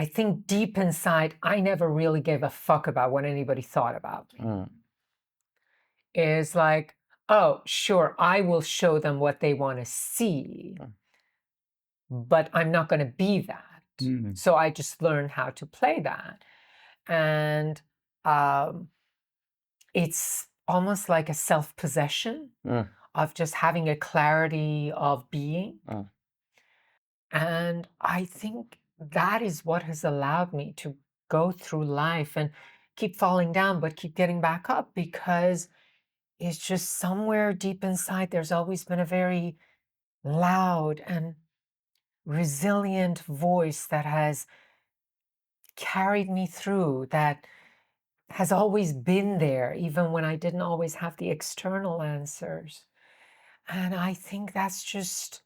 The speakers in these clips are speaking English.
I think deep inside, I never really gave a fuck about what anybody thought about me. Is like, oh, sure, I will show them what they want to see, but I'm not going to be that. So I just learned how to play that. And it's almost like a self-possession of just having a clarity of being. And I think that is what has allowed me to go through life and keep falling down, but keep getting back up, because it's just somewhere deep inside, there's always been a very loud and resilient voice that has carried me through, that has always been there, even when I didn't always have the external answers. And I think that's just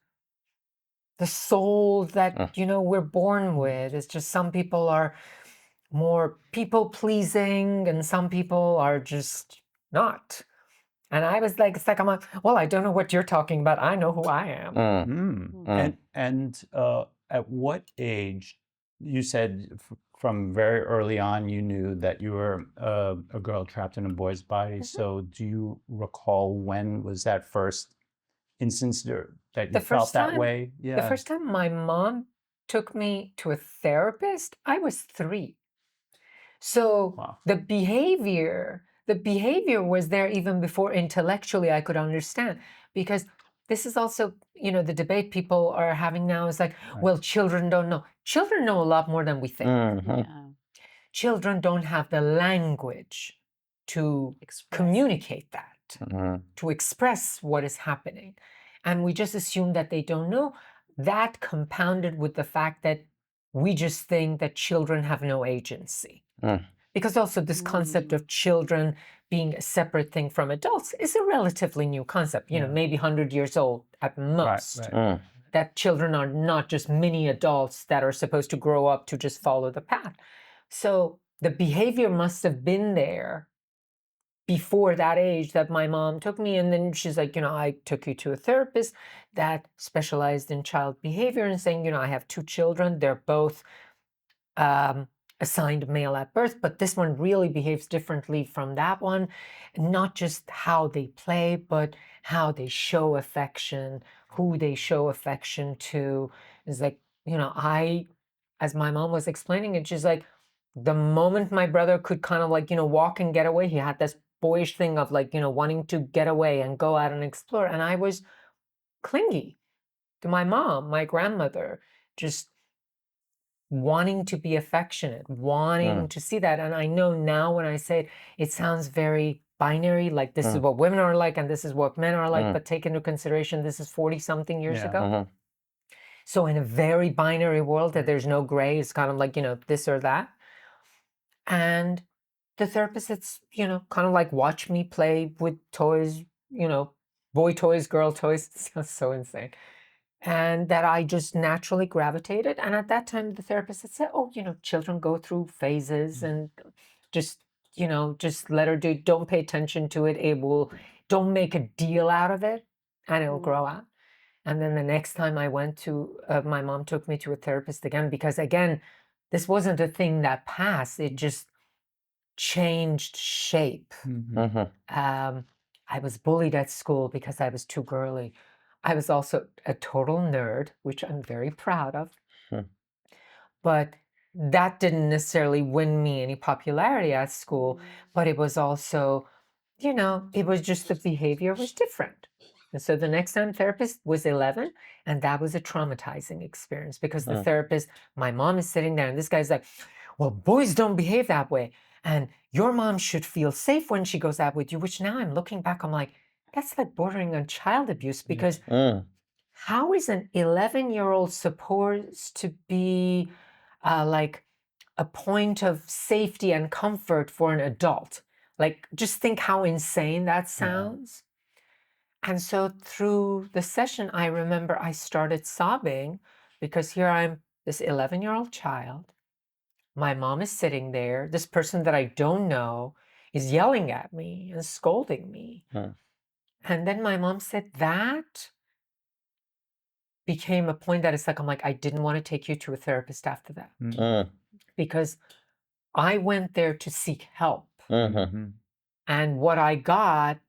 the soul that, we're born with. It's just some people are more people pleasing and some people are just not. And I was like, it's like, I'm like, well, I don't know what you're talking about. I know who I am. And at what age, you said from very early on, you knew that you were a girl trapped in a boy's body. So do you recall when was that first instance that you felt that way? The first time my mom took me to a therapist, I was 3. So the behavior was there even before intellectually I could understand, because this is also, the debate people are having now is like, well, children don't know. Children know a lot more than we think. Children don't have the language to communicate that, to express what is happening. And we just assume that they don't know. That compounded with the fact that we just think that children have no agency. Because also this concept of children being a separate thing from adults is a relatively new concept, maybe 100 years old at most. That children are not just mini adults that are supposed to grow up to just follow the path. So the behavior must have been there before that age that my mom took me. And then she's like, I took you to a therapist that specialized in child behavior, and saying, I have 2 children. They're both assigned male at birth, but this one really behaves differently from that one. Not just how they play, but how they show affection, who they show affection to. Is like, as my mom was explaining it, she's like, the moment my brother could kind of like, walk and get away, he had this boyish thing of like, wanting to get away and go out and explore. And I was clingy to my mom, my grandmother, just wanting to be affectionate, wanting to see that. And I know now when I say it, it sounds very binary, like this is what women are like and this is what men are like, but take into consideration this is 40-something years ago. So in a very binary world that there's no gray, it's kind of like, this or that. And the therapist, it's, kind of like watch me play with toys, boy toys, girl toys. It sounds so insane. And that I just naturally gravitated. And at that time, the therapist had said, oh, children go through phases, and just, just let her do, don't pay attention to it. Don't make a deal out of it, and it'll grow out. And then the next time I went to, my mom took me to a therapist again, because again, this wasn't a thing that passed. It just changed shape. I was bullied at school because I was too girly. I was also a total nerd, which I'm very proud of. But that didn't necessarily win me any popularity at school. But it was also, it was just the behavior was different. And so the next time therapist was 11, and that was a traumatizing experience, because the therapist, my mom is sitting there, and this guy's like, well, boys don't behave that way. And your mom should feel safe when she goes out with you, which now I'm looking back, I'm like, that's like bordering on child abuse, because how is an 11-year-old supposed to be like a point of safety and comfort for an adult? Like, just think how insane that sounds. And so through the session, I remember I started sobbing, because here I'm, this 11-year-old child. My mom is sitting there. This person that I don't know is yelling at me and scolding me. And then my mom said that became a point that it's like, I'm like, I didn't want to take you to a therapist after that. because I went there to seek help. Mm-hmm. And what I got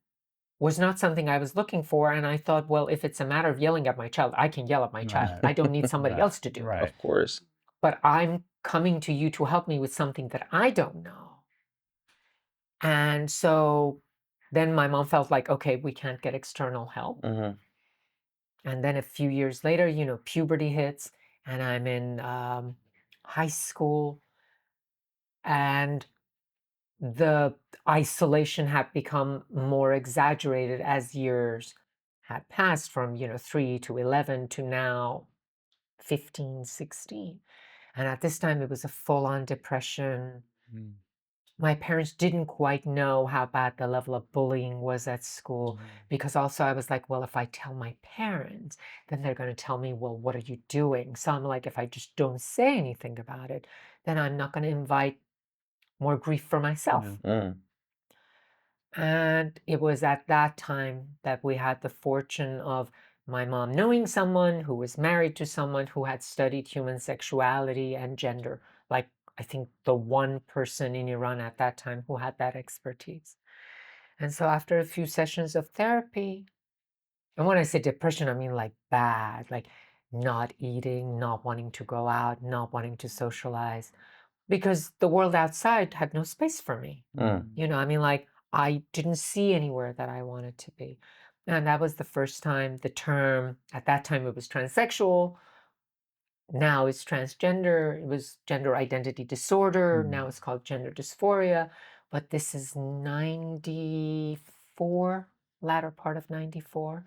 was not something I was looking for. And I thought, well, if it's a matter of yelling at my child, I can yell at my child. Right. I don't need somebody Right. else to do it. Right. Of course. But I'm coming to you to help me with something that I don't know. And so then my mom felt like, okay, we can't get external help. Mhm. And then a few years later, puberty hits, and I'm in high school, and the isolation had become more exaggerated as years had passed from 3 to 11 to now 15, 16. And at this time it was a full-on depression. Mm. My parents didn't quite know how bad the level of bullying was at school, because also I was like, well, if I tell my parents, then they're going to tell me, well, what are you doing? So I'm like, if I just don't say anything about it, then I'm not going to invite more grief for myself. Yeah. Mm. And it was at that time that we had the fortune of my mom knowing someone who was married to someone who had studied human sexuality and gender. Like, I think the one person in Iran at that time who had that expertise. And so after a few sessions of therapy, and when I say depression, I mean like bad, like not eating, not wanting to go out, not wanting to socialize, because the world outside had no space for me. I mean, like, I didn't see anywhere that I wanted to be. And that was the first time the term, at that time it was transsexual, now it's transgender, it was gender identity disorder, now it's called gender dysphoria, but this is 94, latter part of 94.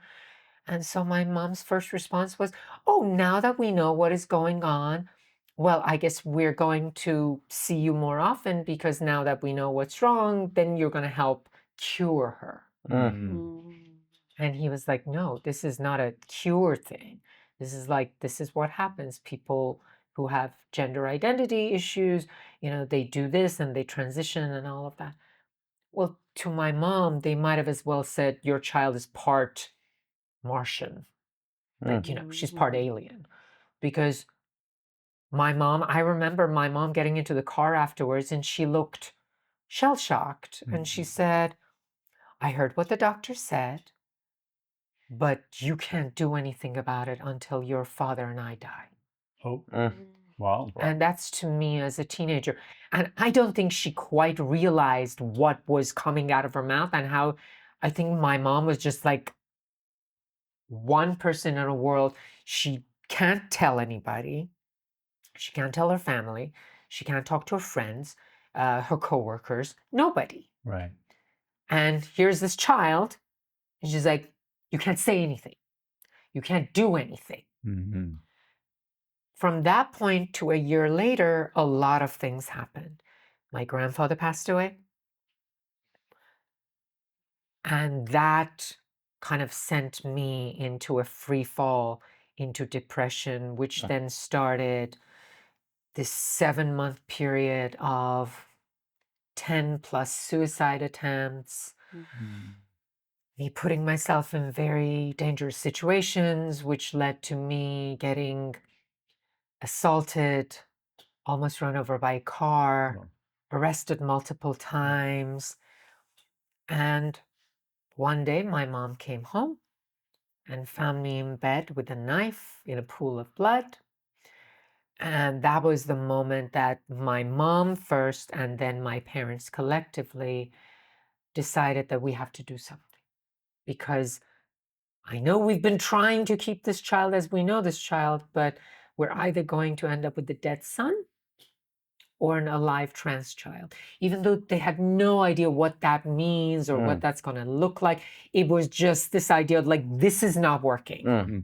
And so my mom's first response was, oh, now that we know what is going on, well, I guess we're going to see you more often, because now that we know what's wrong, then you're going to help cure her. And he was like, no, this is not a cure thing. This is what happens. People who have gender identity issues, they do this and they transition and all of that. Well, to my mom, they might have as well said, your child is part Martian. Like, she's part alien. Because I remember my mom getting into the car afterwards, and she looked shell-shocked. And she said, I heard what the doctor said, but you can't do anything about it until your father and I die. Oh, Mm. wow. And that's to me as a teenager. And I don't think she quite realized what was coming out of her mouth, and how I think my mom was just like one person in a world. She can't tell anybody. She can't tell her family. She can't talk to her friends, her coworkers, nobody. Right. And here's this child, and she's like, you can't say anything. You can't do anything. Mm-hmm. From that point to a year later, a lot of things happened. My grandfather passed away. And that kind of sent me into a free fall into depression, which then started this 7-month period of 10 plus suicide attempts, me putting myself in very dangerous situations, which led to me getting assaulted, almost run over by a car, arrested multiple times. And one day my mom came home and found me in bed with a knife in a pool of blood. And that was the moment that my mom first, and then my parents collectively, decided that we have to do something. Because I know we've been trying to keep this child as we know this child, but we're either going to end up with a dead son or an alive trans child. Even though they had no idea what that means or what that's going to look like, it was just this idea of like, this is not working.